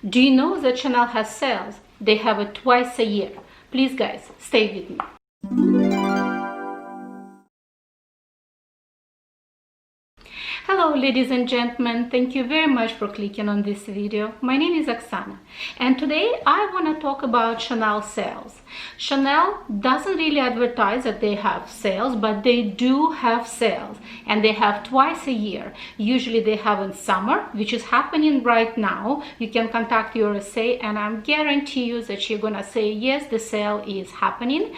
Do you know that Chanel has sales? They have it twice a year. Please guys, stay with me. Hello ladies and gentlemen, thank you very much for clicking on this video. My name is Oksana and today I want to talk about Chanel sales. Chanel doesn't really advertise that they have sales, but they do have sales and they have twice a year. Usually they have in summer, which is happening right now. You can contact your SA and I guarantee you that you're gonna say yes, the sale is happening.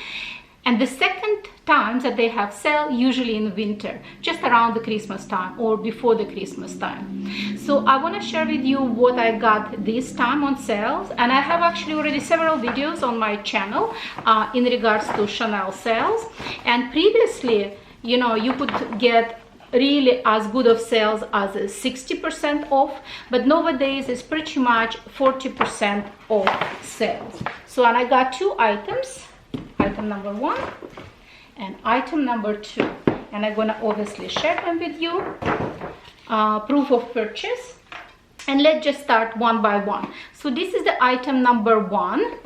And the second time that they have sale, usually in winter, just around the Christmas time or before the Christmas time. So I want to share with you what I got this time on sales, and I have actually already several videos on my channel in regards to Chanel sales. And previously, you know, you could get really as good of sales as 60% off, but nowadays it's pretty much 40% off sales. So, and I got two items. Item number 1 and item number 2, and I'm gonna obviously share them with you, proof of purchase. And let's just start one by one. So this is the item number 1.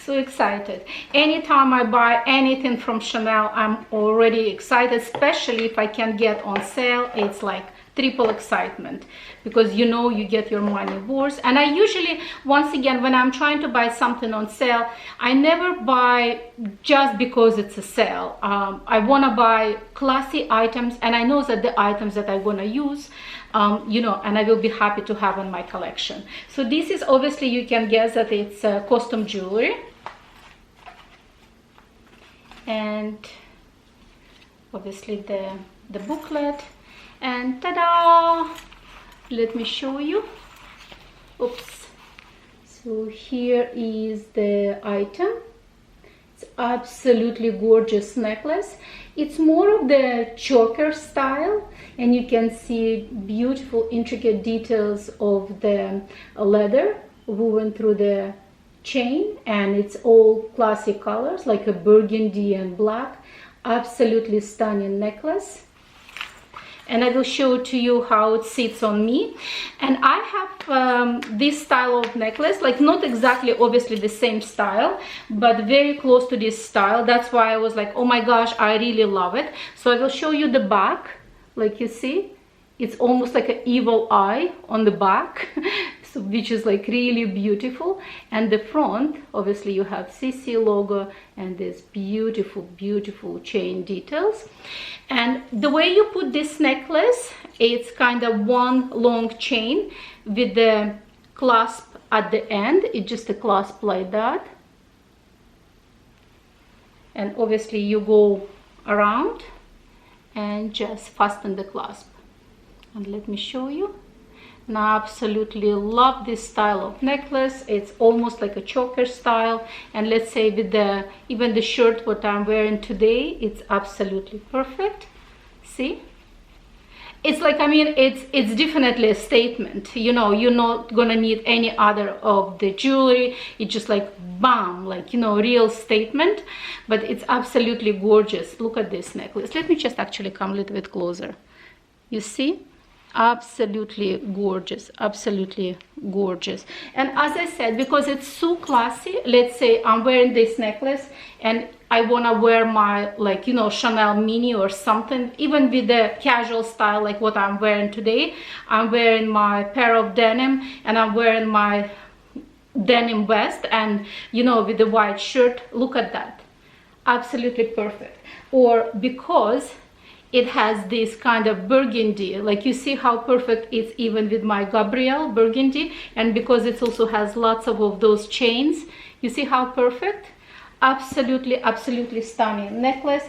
So excited. Anytime I buy anything from Chanel, I'm already excited, especially if I can get on sale. It's like triple excitement, because you know you get your money worth. And I usually, once again, when I'm trying to buy something on sale, I never buy just because it's a sale. I want to buy classy items, and I know that the items that I want to use, you know, and I will be happy to have in my collection. So this is, obviously you can guess that it's costume jewelry, and obviously the booklet. And ta-da! Let me show you. Oops. So here is the item. It's absolutely gorgeous necklace. It's more of the choker style, and you can see beautiful intricate details of the leather woven through the chain, and it's all classic colors like a burgundy and black. Absolutely stunning necklace. And I will show to you how it sits on me. And I have this style of necklace, like not exactly obviously the same style, but very close to this style. That's why I was like, oh my gosh, I really love it. So I will show you the back. Like you see, it's almost like an evil eye on the back. So, which is like really beautiful. And the front, obviously you have CC logo and this beautiful chain details. And the way you put this necklace, it's kind of one long chain with the clasp at the end. It's just a clasp like that, and obviously you go around and just fasten the clasp. And let me show you. And I absolutely love this style of necklace. It's almost like a choker style, and let's say with the even the shirt what I'm wearing today, it's absolutely perfect. See, it's like, I mean, it's definitely a statement. You know, you're not gonna need any other of the jewelry. It's just like bam, like, you know, real statement. But it's absolutely gorgeous. Look at this necklace. Let me just actually come a little bit closer. You see, absolutely gorgeous, absolutely gorgeous. And as I said, because it's so classy, let's say I'm wearing this necklace and I want to wear my, like, you know, Chanel mini or something, even with the casual style like what I'm wearing today. I'm wearing my pair of denim and I'm wearing my denim vest, and you know, with the white shirt. Look at that, absolutely perfect. Or because it has this kind of burgundy, like you see how perfect it's even with my Gabrielle burgundy, and because it also has lots of those chains, you see how perfect. Absolutely stunning necklace.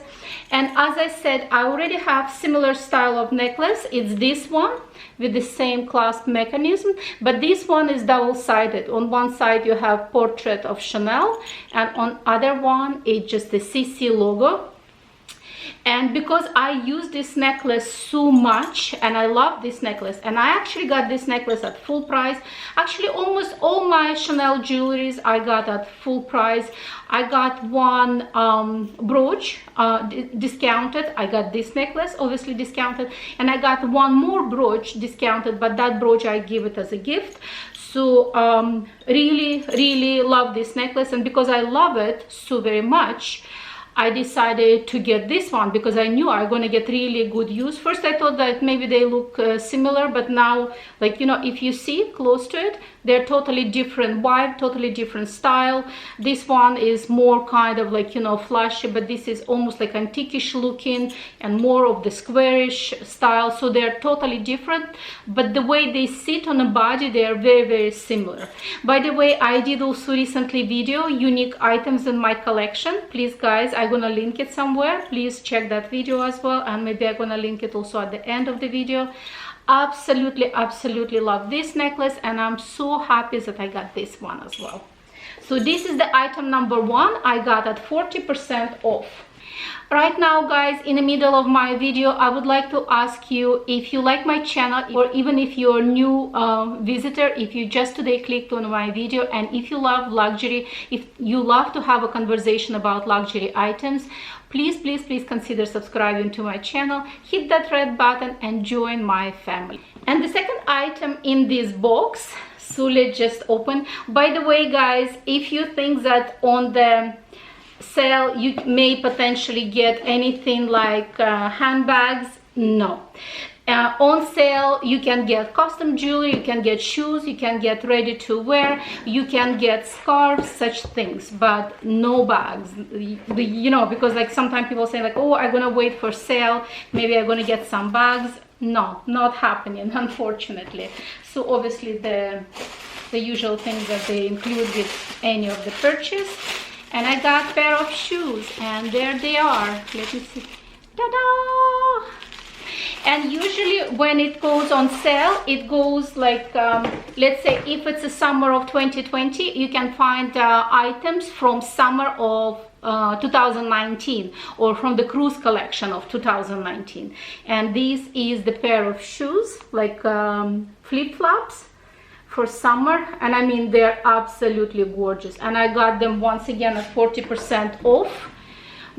And as I said, I already have similar style of necklace. It's this one with the same clasp mechanism, but this one is double-sided. On one side you have portrait of Chanel, and on other one it's just the CC logo. And because I use this necklace so much and I love this necklace, and I actually got this necklace at full price. Actually almost all my Chanel jewelries I got at full price. I got one brooch discounted. I got this necklace obviously discounted, and I got one more brooch discounted, but that brooch I give it as a gift. So really love this necklace, and because I love it so very much, I decided to get this one because I knew I'm going to get really good use. First I thought that maybe they look similar, but now, like, you know, if you see close to it, they're totally different vibe, totally different style. This one is more kind of like, you know, flashy, but this is almost like antiquish looking and more of the squarish style. So they're totally different, but the way they sit on a body, they are very similar. By the way, I did also recently video unique items in my collection. Please guys, I'm gonna link it somewhere. Please check that video as well, and maybe I'm gonna link it also at the end of the video. Absolutely love this necklace, and I'm so happy that I got this one as well. So this is the item number 1 I got at 40% off. Right now guys, in the middle of my video, I would like to ask you, if you like my channel, or even if you're a new visitor, if you just today clicked on my video, and if you love luxury, if you love to have a conversation about luxury items, please consider subscribing to my channel, hit that red button and join my family. And the second item in this box, so let's just open. By the way guys, if you think that on the sale you may potentially get anything like handbags, no. On sale you can get custom jewelry, you can get shoes, you can get ready to wear, you can get scarves, such things, but no bags. You know, because like sometimes people say like, oh, I'm gonna wait for sale, maybe I'm gonna get some bags. No, not happening, unfortunately. So obviously the usual things that they include with any of the purchase. And I got a pair of shoes, and there they are. Let me see. Ta-da! And usually when it goes on sale, it goes like, let's say if it's a summer of 2020, you can find items from summer of 2019, or from the cruise collection of 2019. And this is the pair of shoes, like flip-flops for summer, and I mean they're absolutely gorgeous, and I got them once again at 40% off.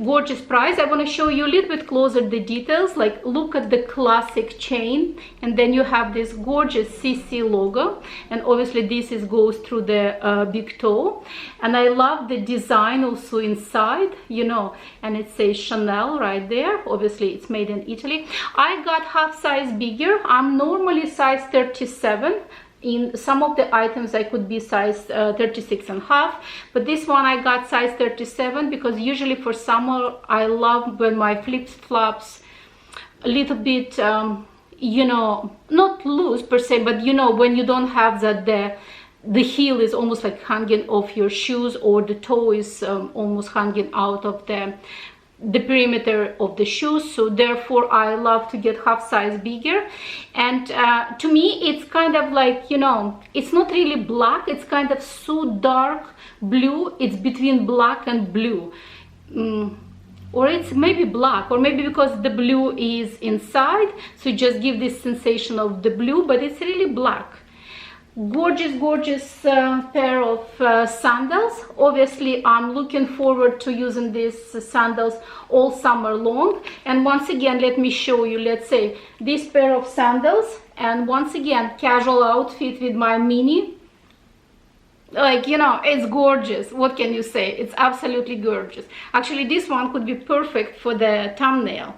Gorgeous price. I want to show you a little bit closer the details. Like, look at the classic chain, and then you have this gorgeous CC logo, and obviously this goes through the big toe, and I love the design also inside, you know, and it says Chanel right there. Obviously it's made in Italy. I got half size bigger. I'm normally size 37. In some of the items I could be size 36.5, but this one I got size 37 because usually for summer I love when my flip-flops a little bit you know, not loose per se, but you know, when you don't have that the heel is almost like hanging off your shoes, or the toe is almost hanging out of the perimeter of the shoes. So therefore I love to get half size bigger. And to me it's kind of like, you know, it's not really black, it's kind of so dark blue, it's between black and blue, or it's maybe black, or maybe because the blue is inside, so you just give this sensation of the blue, but it's really black. Gorgeous pair of sandals. Obviously I'm looking forward to using these sandals all summer long. And once again, let me show you, let's say this pair of sandals, and once again casual outfit with my mini, like, you know, it's gorgeous. What can you say? It's absolutely gorgeous. Actually this one could be perfect for the thumbnail.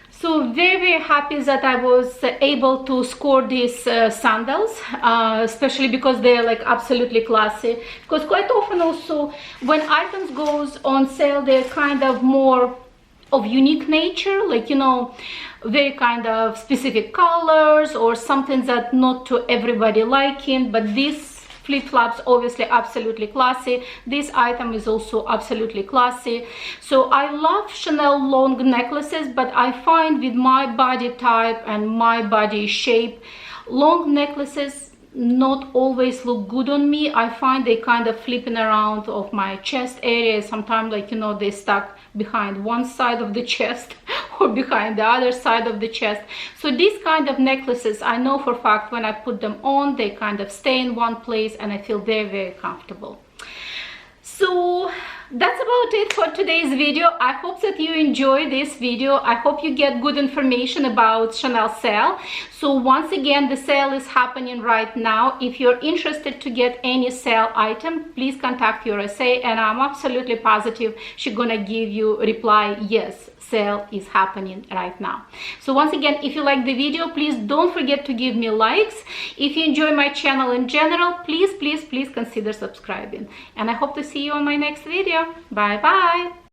So very happy that I was able to score these sandals, especially because they're like absolutely classy. Because quite often also when items goes on sale, they're kind of more of unique nature, like, you know, very kind of specific colors or something that not to everybody liking. But this flip-flops obviously absolutely classy. This item is also absolutely classy. So I love Chanel long necklaces, but I find with my body type and my body shape, long necklaces not always look good on me. I find they kind of flipping around of my chest area. Sometimes, like, you know, they stuck behind one side of the chest or behind the other side of the chest. So these kind of necklaces, I know for a fact when I put them on, they kind of stay in one place and I feel very, very comfortable. So that's about it for today's video. I hope that you enjoy this video. I hope you get good information about Chanel sale. So once again, the sale is happening right now. If you're interested to get any sale item, please contact your SA, and I'm absolutely positive she's gonna give you a reply, yes, sale is happening right now. So once again, if you like the video, please don't forget to give me likes. If you enjoy my channel in general, please consider subscribing, and I hope to see you on my next video. Bye bye.